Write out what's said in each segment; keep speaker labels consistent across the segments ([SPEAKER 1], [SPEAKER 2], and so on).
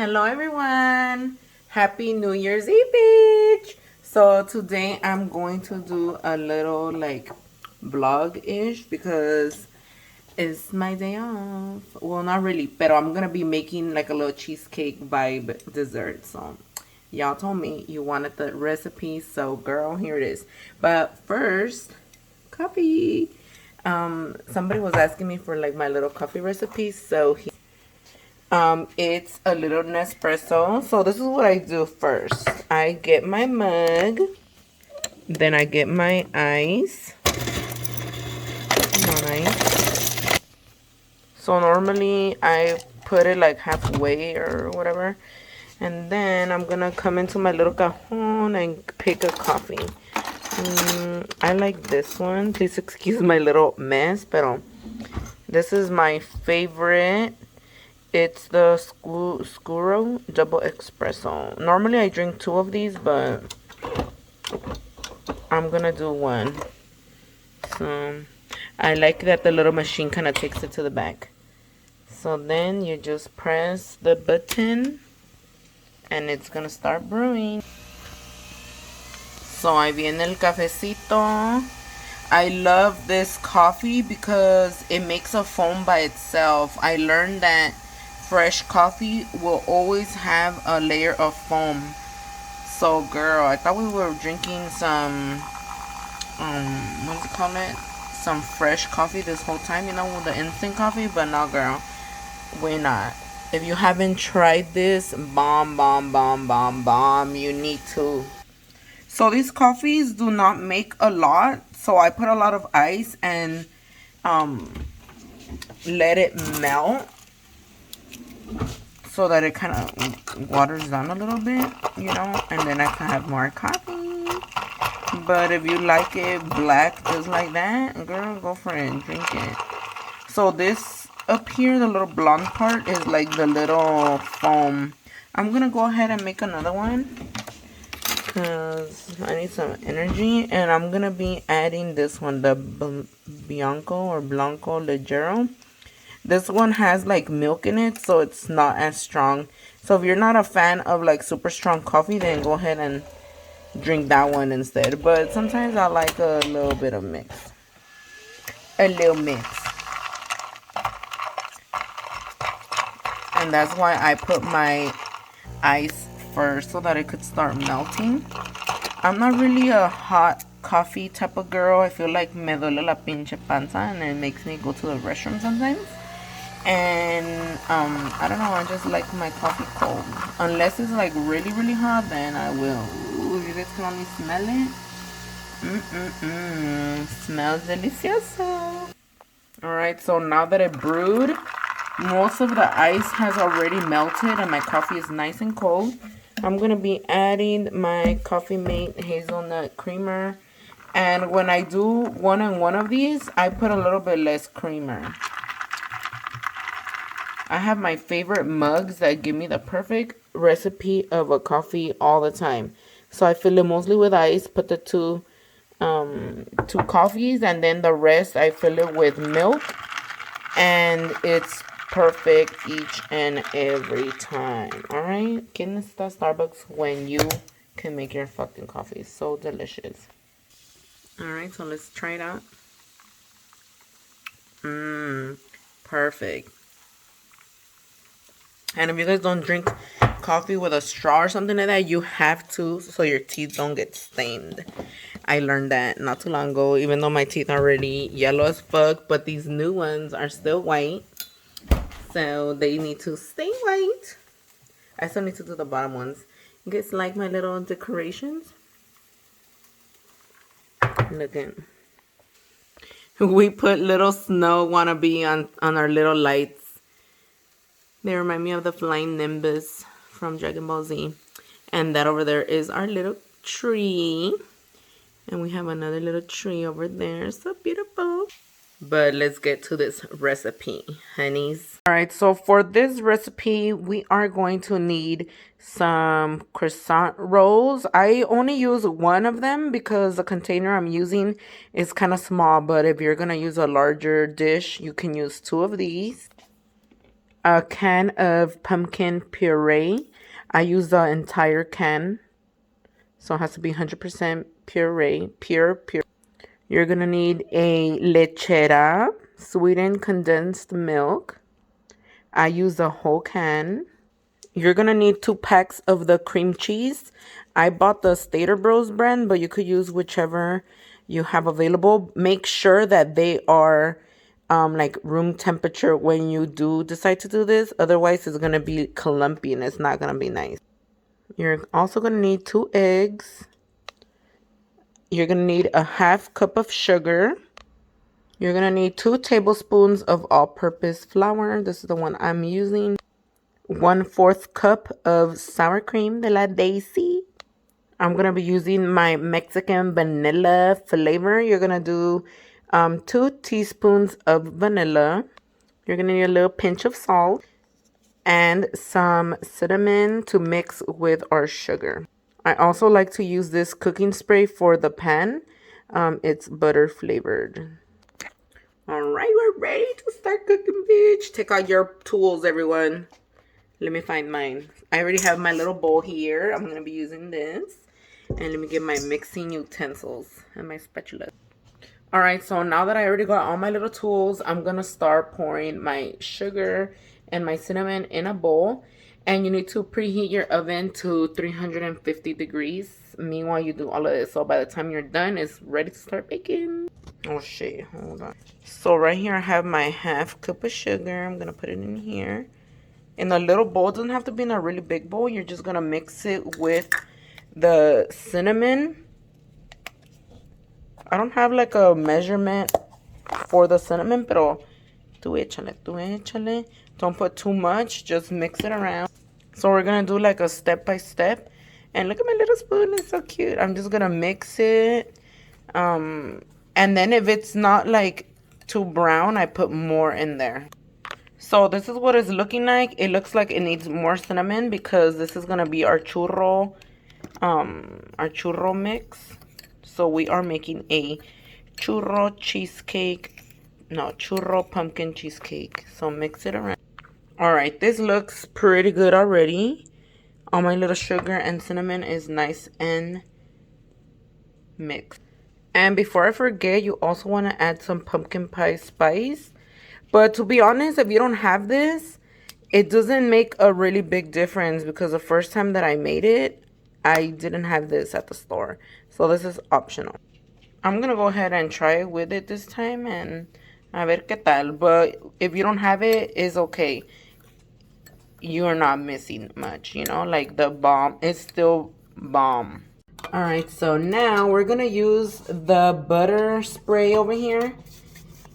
[SPEAKER 1] Hello everyone! Happy New Year's Eve, bitch! So today I'm going to do a little like vlog-ish because it's my day off. Well, not really, but I'm gonna be making like a little cheesecake vibe dessert. So y'all told me you wanted the recipe, so girl, here it is. But first, coffee. Somebody was asking me for like my little coffee recipe, so it's a little Nespresso. So this is what I do first. I get my mug, then I get my ice. Come on, ice. So normally I put it like halfway or whatever, and then I'm gonna come into my little cajon and pick a coffee. I like this one. Please excuse my little mess, but this is my favorite. It's the Churro double espresso. Normally I drink 2 of these, but I'm gonna do 1. So I like that the little machine kind of takes it to the back. So then you just press the button and it's gonna start brewing. So ahí viene el cafecito. I love this coffee because it makes a foam by itself. I learned that fresh coffee will always have a layer of foam. So girl, I thought we were drinking some what do you call it, some fresh coffee this whole time, you know, with the instant coffee. But no girl, we're not. If you haven't tried this, bomb, you need to. So these coffees do not make a lot, so I put a lot of ice and let it melt so that it kind of waters down a little bit, you know, and then I can have more coffee. But if you like it black just like that, girl, go for it, drink it. So this up here, the little blonde part is like the little foam. I'm gonna go ahead and make another one because I need some energy, and I'm gonna be adding this one, the Bianco or Blanco Leggero. This one has like milk in it, so it's not as strong. So if you're not a fan of like super strong coffee, then go ahead and drink that one instead. But sometimes I like a little bit of mix. A little mix. And that's why I put my ice first so that it could start melting. I'm not really a hot coffee type of girl. I feel like me duele la pinche panza and it makes me go to the restroom sometimes. And I don't know, I just like my coffee cold. Unless it's like really hot, then I will. Ooh, if you guys can only smell it. Smells delicioso. Alright, so now that it brewed, most of the ice has already melted and my coffee is nice and cold. I'm going to be adding my Coffee Mate hazelnut creamer. And when I do one of these, I put a little bit less creamer. I have my favorite mugs that give me the perfect recipe of a coffee all the time. So I fill it mostly with ice, put the two coffees, and then the rest I fill it with milk. And it's perfect each and every time. Alright? ¿Quién está Starbucks when you can make your fucking coffee? So delicious. Alright, so let's try it out. Perfect. And if you guys don't drink coffee with a straw or something like that, you have to, so your teeth don't get stained. I learned that not too long ago, even though my teeth are already yellow as fuck, but these new ones are still white. So they need to stay white. I still need to do the bottom ones. You guys like my little decorations? Look at. We put little snow wannabe on our little lights. They remind me of the flying Nimbus from Dragon Ball Z. And that over there is our little tree. And we have another little tree over there. So beautiful. But let's get to this recipe, honeys. Alright, so for this recipe, we are going to need some croissant rolls. I only use 1 of them because the container I'm using is kind of small. But if you're going to use a larger dish, you can use 2 of these. a can of pumpkin puree. I use the entire can, so it has to be 100% puree, pure. You're gonna need a lechera, sweetened condensed milk. I use the whole can. You're gonna need 2 packs of the cream cheese. I bought the Stater Bros brand, but you could use whichever you have available. Make sure that they are like room temperature when you do decide to do this. Otherwise, it's gonna be clumpy and it's not gonna be nice. You're also gonna need 2 eggs. You're gonna need a half cup of sugar. You're gonna need 2 tablespoons of all-purpose flour. This is the one I'm using. 1/4 cup of sour cream de la Daisy. I'm gonna be using my Mexican vanilla flavor. You're gonna do 2 teaspoons of vanilla. You're gonna need a little pinch of salt and some cinnamon to mix with our sugar. I also like to use this cooking spray for the pan. It's butter flavored. All right, we're ready to start cooking, bitch. Take out your tools, everyone. Let me find mine. I already have my little bowl here. I'm going to be using this. And let me get my mixing utensils and my spatula. All right, so now that I already got all my little tools, I'm going to start pouring my sugar and my cinnamon in a bowl. And you need to preheat your oven to 350 degrees. Meanwhile, you do all of this. So by the time you're done, it's ready to start baking. Oh, shit. Hold on. So right here, I have my half cup of sugar. I'm going to put it in here. In a little bowl. It doesn't have to be in a really big bowl. You're just going to mix it with the cinnamon. I don't have like a measurement for the cinnamon, pero tú échale. Don't put too much. Just mix it around. So we're going to do like a step by step. And look at my little spoon. It's so cute. I'm just going to mix it. And then if it's not like too brown, I put more in there. So this is what it's looking like. It looks like it needs more cinnamon because this is going to be our churro mix. So we are making a churro pumpkin cheesecake. So mix it around. All right, this looks pretty good already. All my little sugar and cinnamon is nice and mixed. And before I forget, you also want to add some pumpkin pie spice. But to be honest, if you don't have this, it doesn't make a really big difference because the first time that I made it, I didn't have this at the store. So this is optional. I'm going to go ahead and try it with it this time and a ver qué tal. But if you don't have it, it's okay. You're not missing much, you know, like the bomb is still bomb. All right, so now we're going to use the butter spray over here.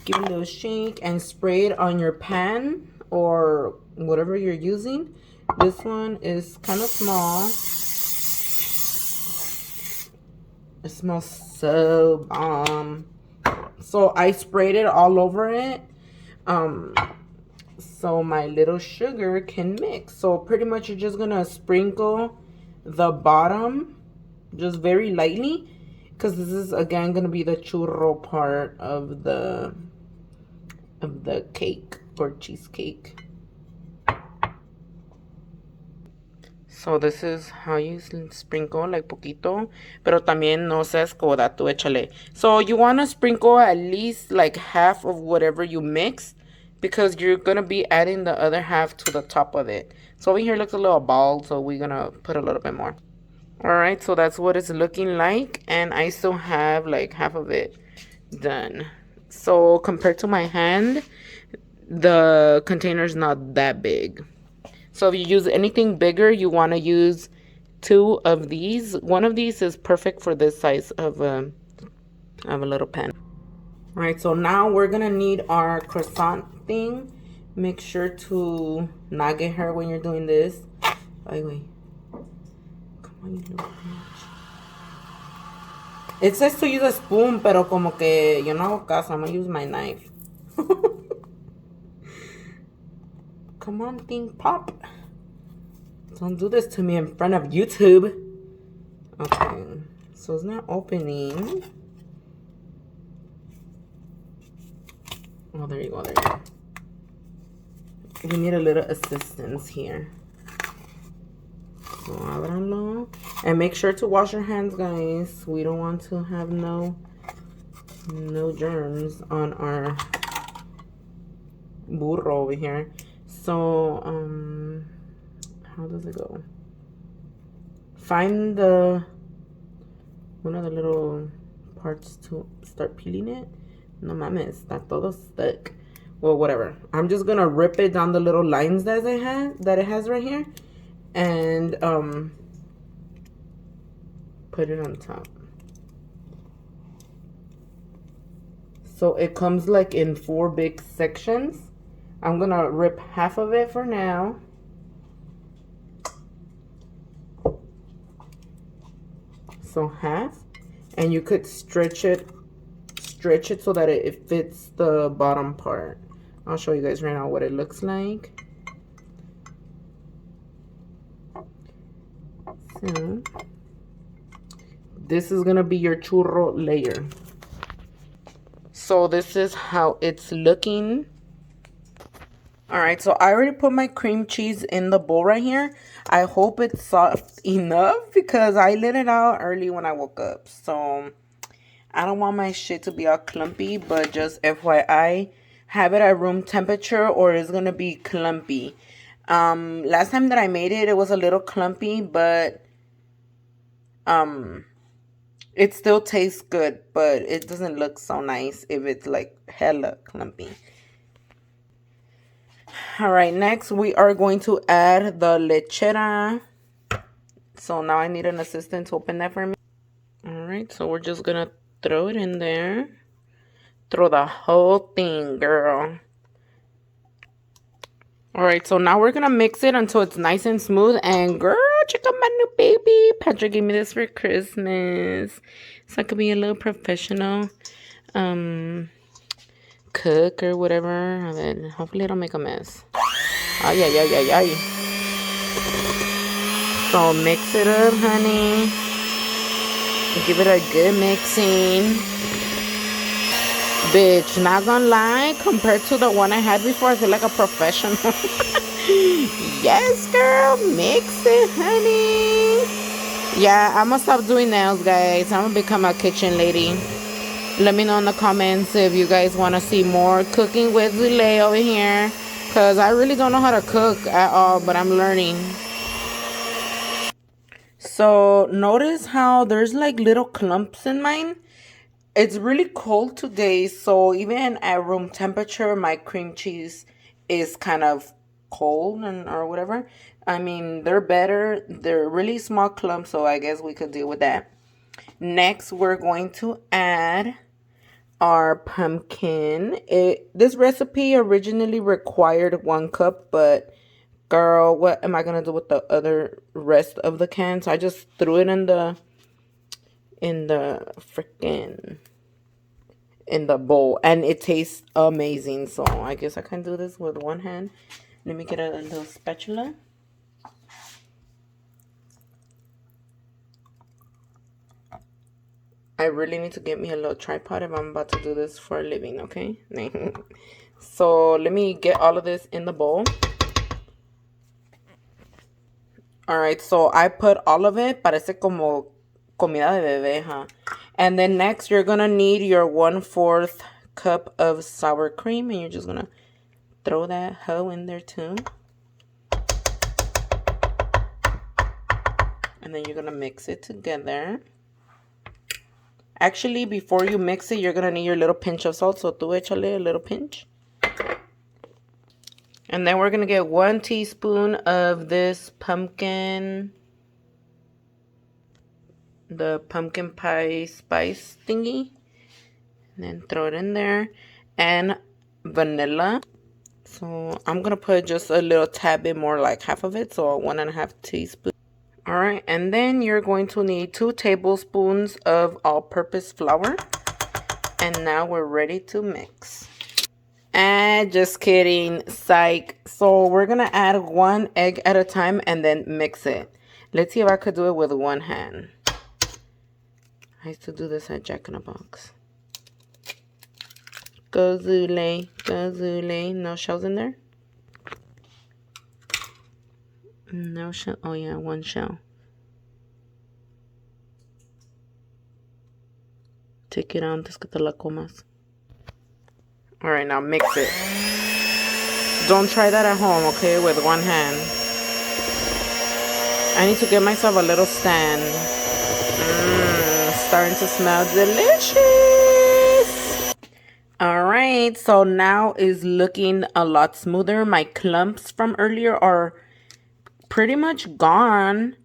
[SPEAKER 1] Give it a little shake and spray it on your pan or whatever you're using. This one is kind of small. It smells so bomb. So I sprayed it all over it. So my little sugar can mix. So pretty much you're just gonna sprinkle the bottom just very lightly, because this is again gonna be the churro part of the cake or cheesecake. So this is how you sprinkle, like poquito, pero también no seas coda, tú échale. So you want to sprinkle at least like half of whatever you mix, because you're going to be adding the other half to the top of it. So over here looks a little bald, so we're going to put a little bit more. All right, so that's what it's looking like, and I still have like half of it done. So compared to my hand, the container is not that big. So if you use anything bigger, you want to use 2 of these. One of these is perfect for this size of a little pan. All right, so now we're going to need our croissant thing. Make sure to not get hurt when you're doing this. Ay, wait. Come on, you little bitch. It says to use a spoon, pero como que yo no hago caso. I'm going to use my knife. Come on, thing, pop. Don't do this to me in front of YouTube. Okay, so it's not opening. Oh, there you go, there you go. we need a little assistance here. So ábranlo. And make sure to wash your hands, guys. We don't want to have no germs on our burro over here. So how does it go? Find one of the little parts to start peeling it. No mames, está todo stuck. Well, whatever. I'm just gonna rip it down the little lines that it has right here, and put it on top. So it comes like in 4 big sections. I'm gonna rip half of it for now. So half, and you could stretch it so that it fits the bottom part. I'll show you guys right now what it looks like. So this is gonna be your churro layer. So this is how it's looking. All right, so I already put my cream cheese in the bowl right here. I hope it's soft enough because I let it out early when I woke up. So I don't want my shit to be all clumpy, but just FYI, have it at room temperature or it's gonna be clumpy. Last time that I made it, it was a little clumpy, but it still tastes good, but it doesn't look so nice if it's like hella clumpy. All right, next we are going to add the lechera. So now I need an assistant to open that for me. All right, so we're just gonna throw it in there. Throw the whole thing, girl. All right, so now we're gonna mix it until it's nice and smooth. And girl, check out my new baby. Patrick gave me this for Christmas, so I could be a little professional cook or whatever. And then hopefully I don't make a mess. Ay, ay, ay, ay, ay. So mix it up, honey. Give it a good mixing. Bitch, not gonna lie, compared to the one I had before, I feel like a professional. Yes, girl, mix it, honey. Yeah, I'm gonna stop doing nails, guys. I'm gonna become a kitchen lady. Let me know in the comments if you guys want to see more cooking with Zule over here, because I really don't know how to cook at all, but I'm learning. So notice how there's like little clumps in mine. It's really cold today, so even at room temperature, my cream cheese is kind of cold or whatever. I mean, they're better. They're really small clumps, so I guess we could deal with that. Next, we're going to add our pumpkin. This recipe originally required 1 cup, but girl, what am I gonna do with the other rest of the can? So I just threw it in the bowl, and it tastes amazing. So I guess I can do this with one hand. Let me get a little spatula. I really need to get me a little tripod if I'm about to do this for a living, okay? So let me get all of this in the bowl. All right, so I put all of it. Parece como comida de bebé, huh? And then next, you're going to need your 1/4 cup of sour cream. And you're just going to throw that hoe in there too. And then you're going to mix it together. Actually, before you mix it, you're going to need your little pinch of salt. So tú échale a little pinch. And then we're going to get 1 teaspoon of this pumpkin, the pumpkin pie spice thingy. And then throw it in there. And vanilla. So I'm going to put just a little tad bit more, like half of it. So 1.5 teaspoons. All right. And then you're going to need 2 tablespoons of all-purpose flour. And now we're ready to mix. And just kidding, psych. So we're gonna add 1 egg at a time and then mix it. Let's see if I could do it with 1 hand. I used to do this at Jack in the Box. Go Zule, go Zule. No shells in there? No shell. Oh yeah, one shell. Take it out antes que te la comas. Alright, now mix it. Don't try that at home, okay? With one hand. I need to get myself a little stand. Starting to smell delicious. Alright, so now is looking a lot smoother. My clumps from earlier are pretty much gone.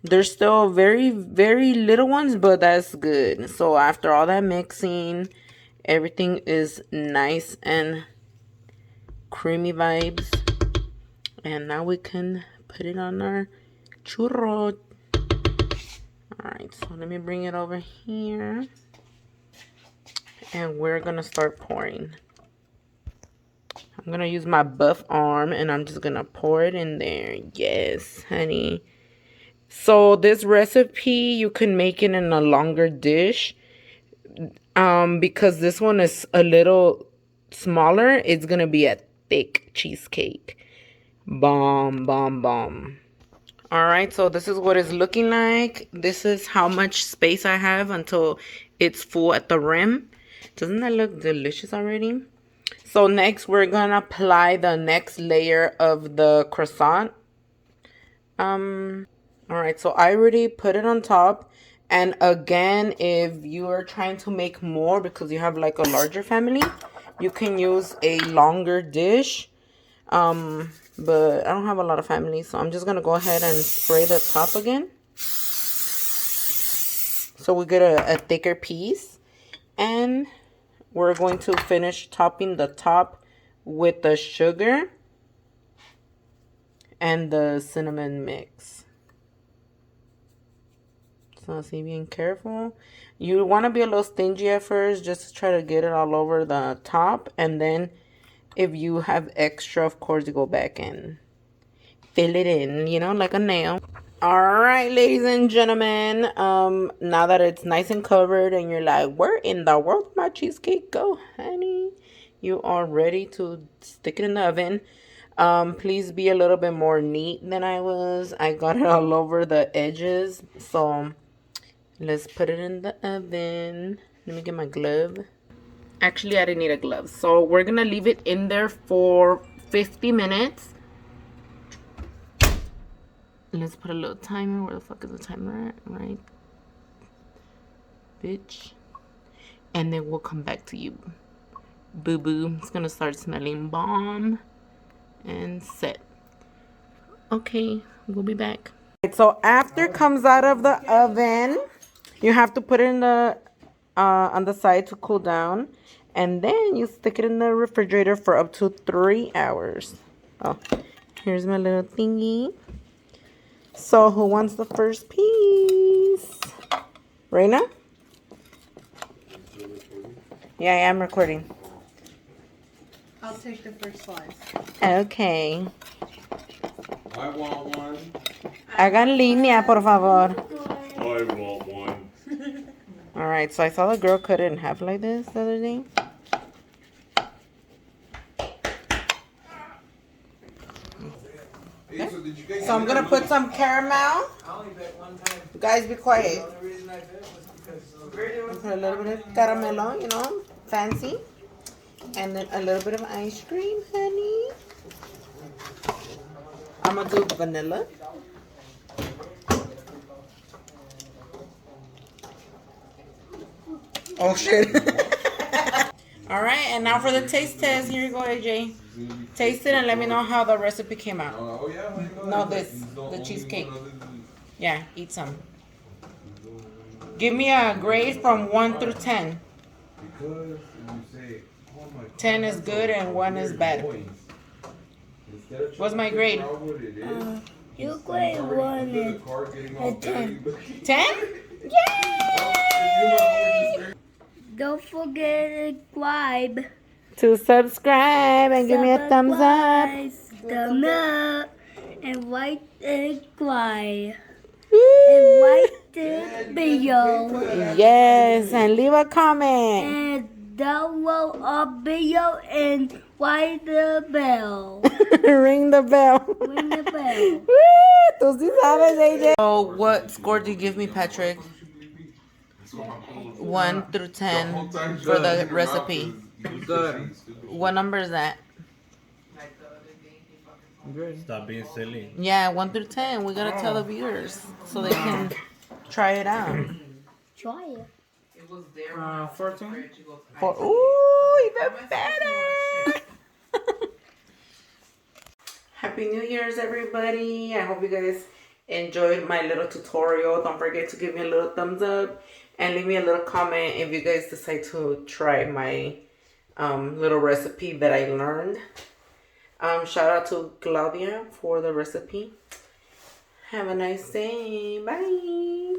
[SPEAKER 1] There's still very, very little ones, but that's good. So after all that mixing, everything is nice and creamy vibes. And now we can put it on our churro. Alright, so let me bring it over here. And we're going to start pouring. I'm going to use my buff arm and I'm just going to pour it in there. Yes, honey. So this recipe, you can make it in a longer dish. Because this one is a little smaller, it's going to be a thick cheesecake. Bomb, bomb, bomb. Alright, so this is what it's looking like. This is how much space I have until it's full at the rim. Doesn't that look delicious already? So next, we're going to apply the next layer of the croissant. Alright, so I already put it on top. And again, if you are trying to make more because you have like a larger family, you can use a longer dish. But I don't have a lot of family, so I'm just going to go ahead and spray the top again. So we get a thicker piece. And we're going to finish topping the top with the sugar and the cinnamon mix. So see, being careful. You want to be a little stingy at first, just to try to get it all over the top. And then if you have extra, of course, you go back and fill it in, you know, like a nail. All right, ladies and gentlemen, now that it's nice and covered and you're like, where in the world did my cheesecake go, honey? You are ready to stick it in the oven. Please be a little bit more neat than I was. I got it all over the edges. So let's put it in the oven. Let me get my glove. Actually, I didn't need a glove. So we're going to leave it in there for 50 minutes. Let's put a little timer. Where the fuck is the timer at? Right. Bitch. And then we'll come back to you. Boo-boo. It's going to start smelling bomb. And set. Okay. We'll be back. So after it comes out of the oven, you have to put it in the on the side to cool down. And then you stick it in the refrigerator for up to 3 hours. Oh, here's my little thingy. So who wants the first piece? Reina? Yeah, I am recording.
[SPEAKER 2] I'll take the first slice.
[SPEAKER 1] Okay.
[SPEAKER 3] I want one.
[SPEAKER 1] Hagan línea, por favor.
[SPEAKER 3] I want one.
[SPEAKER 1] Alright, so I saw the girl cut it in half like this the other day.
[SPEAKER 3] Hey,
[SPEAKER 1] So I'm gonna put some caramel.
[SPEAKER 4] I only bet one time.
[SPEAKER 1] You guys be quiet.
[SPEAKER 4] The only reason I bet was because
[SPEAKER 1] Put a little bit of caramelo, you know, fancy. And then a little bit of ice cream, honey. I'm gonna do vanilla. Oh shit. Alright, and now for the taste test. Here you go, AJ. Taste it and let me know how the recipe came out.
[SPEAKER 3] Oh, yeah?
[SPEAKER 1] No, this, the cheesecake. Yeah, eat some. Give me a grade from 1 through 10.
[SPEAKER 3] Because you say, oh my God,
[SPEAKER 1] 10 is good and 1 is bad. What's my grade?
[SPEAKER 5] You grade 1 and a 10.
[SPEAKER 1] 10? Yay!
[SPEAKER 5] Don't forget to subscribe.
[SPEAKER 1] To subscribe and give me a thumbs up.
[SPEAKER 5] Thumbs up. And like and subscribe.
[SPEAKER 1] Woo!
[SPEAKER 5] And like this video.
[SPEAKER 1] Yes, and leave a comment.
[SPEAKER 5] And download our video and Why the bell?
[SPEAKER 1] Ring the bell.
[SPEAKER 5] Ring the bell.
[SPEAKER 1] Woo! Tú sí sabes, AJ. So, what score do you give me, Patrick? 1 through 10 for the recipe.
[SPEAKER 6] Good.
[SPEAKER 1] What number is that?
[SPEAKER 6] Good. Stop being silly.
[SPEAKER 1] Yeah, 1 through 10. We gotta tell the viewers so they can try it out.
[SPEAKER 5] Try it.
[SPEAKER 6] 14.
[SPEAKER 1] Ooh, even better. Happy New Year's, everybody. I hope you guys enjoyed my little tutorial. Don't forget to give me a little thumbs up and leave me a little comment if you guys decide to try my little recipe that I learned. Shout out to Claudia for the recipe. Have a nice day. Bye.